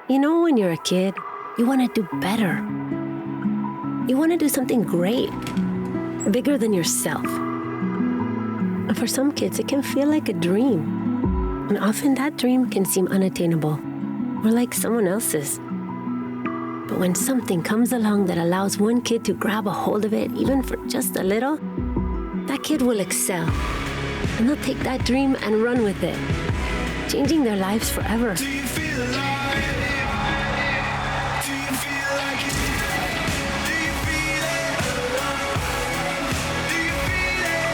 You know, when you're a kid, you want to do better. You want to do something great, bigger than yourself. And for some kids, it can feel like a dream. And often that dream can seem unattainable or like someone else's. But when something comes along that allows one kid to grab a hold of it, even for just a little, that kid will excel. And they'll take that dream and run with it, changing their lives forever. Do you feel alive? Do you feel like it? Do you feel it? Do you feel it?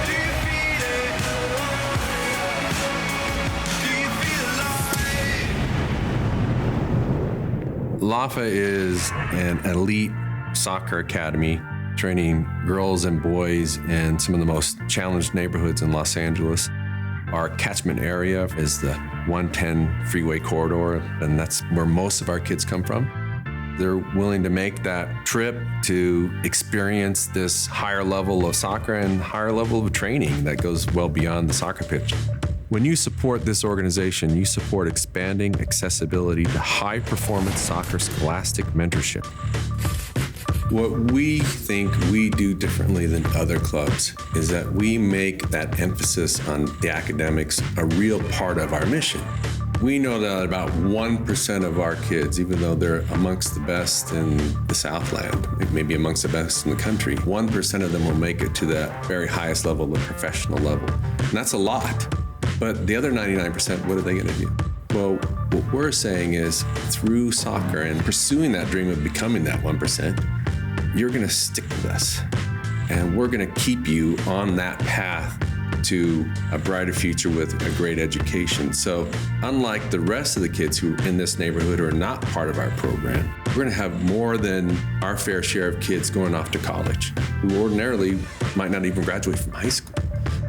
Do you feel it? Do you feel alive? LAUFA is an elite soccer academy training girls and boys in some of the most challenged neighborhoods in Los Angeles. Our catchment area is the 110 freeway corridor, and that's where most of our kids come from. They're willing to make that trip to experience this higher level of soccer and higher level of training that goes well beyond the soccer pitch. When you support this organization, you support expanding accessibility to high-performance soccer scholastic mentorship. What we think we do differently than other clubs is that we make that emphasis on the academics a real part of our mission. We know that about 1% of our kids, even though they're amongst the best in the Southland, maybe amongst the best in the country, 1% of them will make it to that very highest level, the professional level. And that's a lot. But the other 99%, what are they going to do? Well, what we're saying is through soccer and pursuing that dream of becoming that 1%, you're going to stick with us. And we're going to keep you on that path to a brighter future with a great education. So unlike the rest of the kids who are in this neighborhood who are not part of our program, we're going to have more than our fair share of kids going off to college who ordinarily might not even graduate from high school.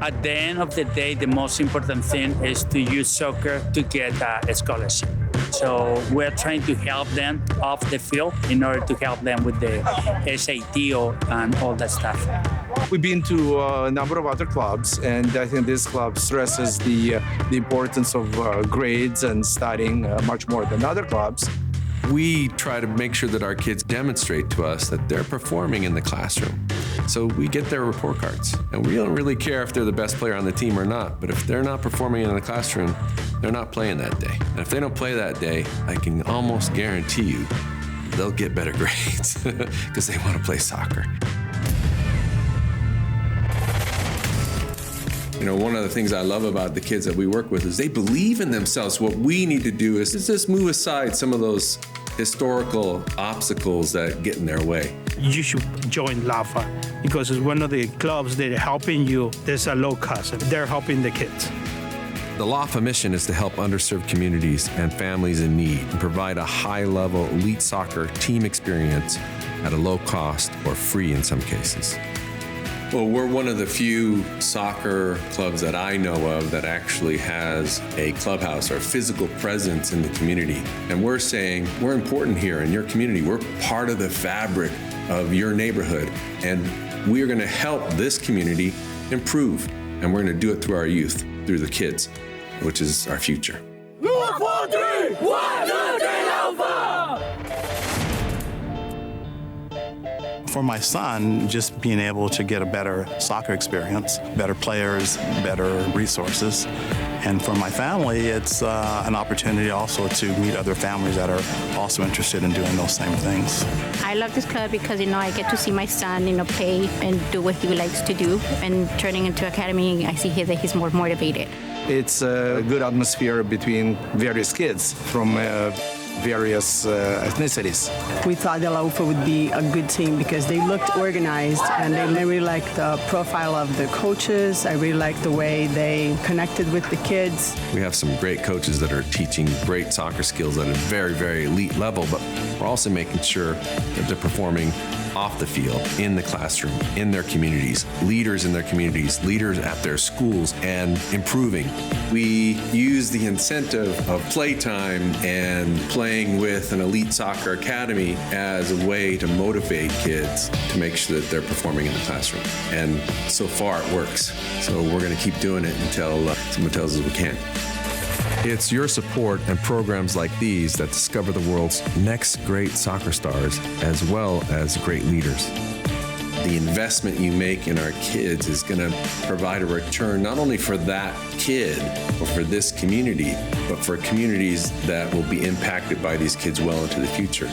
At the end of the day, the most important thing is to use soccer to get a scholarship. So we're trying to help them off the field in order to help them with the SAT and all that stuff. We've been to a number of other clubs, and I think this club stresses the importance of grades and studying much more than other clubs. We try to make sure that our kids demonstrate to us that they're performing in the classroom. So we get their report cards, and we don't really care if they're the best player on the team or not, but if they're not performing in the classroom, they're not playing that day. And if they don't play that day, I can almost guarantee you they'll get better grades because they want to play soccer. You know, one of the things I love about the kids that we work with is they believe in themselves. What we need to do is just move aside some of those historical obstacles that get in their way. You should join LAUFA because it's one of the clubs that are helping you. There's a low cost, and they're helping the kids. The LAUFA mission is to help underserved communities and families in need and provide a high-level elite soccer team experience at a low cost or free in some cases. Well, we're one of the few soccer clubs that I know of that actually has a clubhouse or physical presence in the community. And we're saying we're important here in your community. We're part of the fabric of your neighborhood. And we are going to help this community improve. And we're going to do it through our youth, through the kids, which is our future. 4, 3, 1, 2, 3, LAUFA! For my son, just being able to get a better soccer experience, better players, better resources. And for my family, it's an opportunity also to meet other families that are also interested in doing those same things. I love this club because, I get to see my son, play and do what he likes to do. And turning into academy, I see here that he's more motivated. It's a good atmosphere between various kids from various ethnicities. We thought that LAUFA would be a good team because they looked organized, and I really liked the profile of the coaches. I really liked the way they connected with the kids. We have some great coaches that are teaching great soccer skills at a very, very elite level, but we're also making sure that they're performing off the field, in the classroom, in their communities, leaders in their communities, leaders at their schools, and improving. We use the incentive of playtime and playing with an elite soccer academy as a way to motivate kids to make sure that they're performing in the classroom. And so far it works. So we're going to keep doing it until someone tells us we can't. It's your support and programs like these that discover the world's next great soccer stars, as well as great leaders. The investment you make in our kids is going to provide a return not only for that kid or for this community, but for communities that will be impacted by these kids well into the future.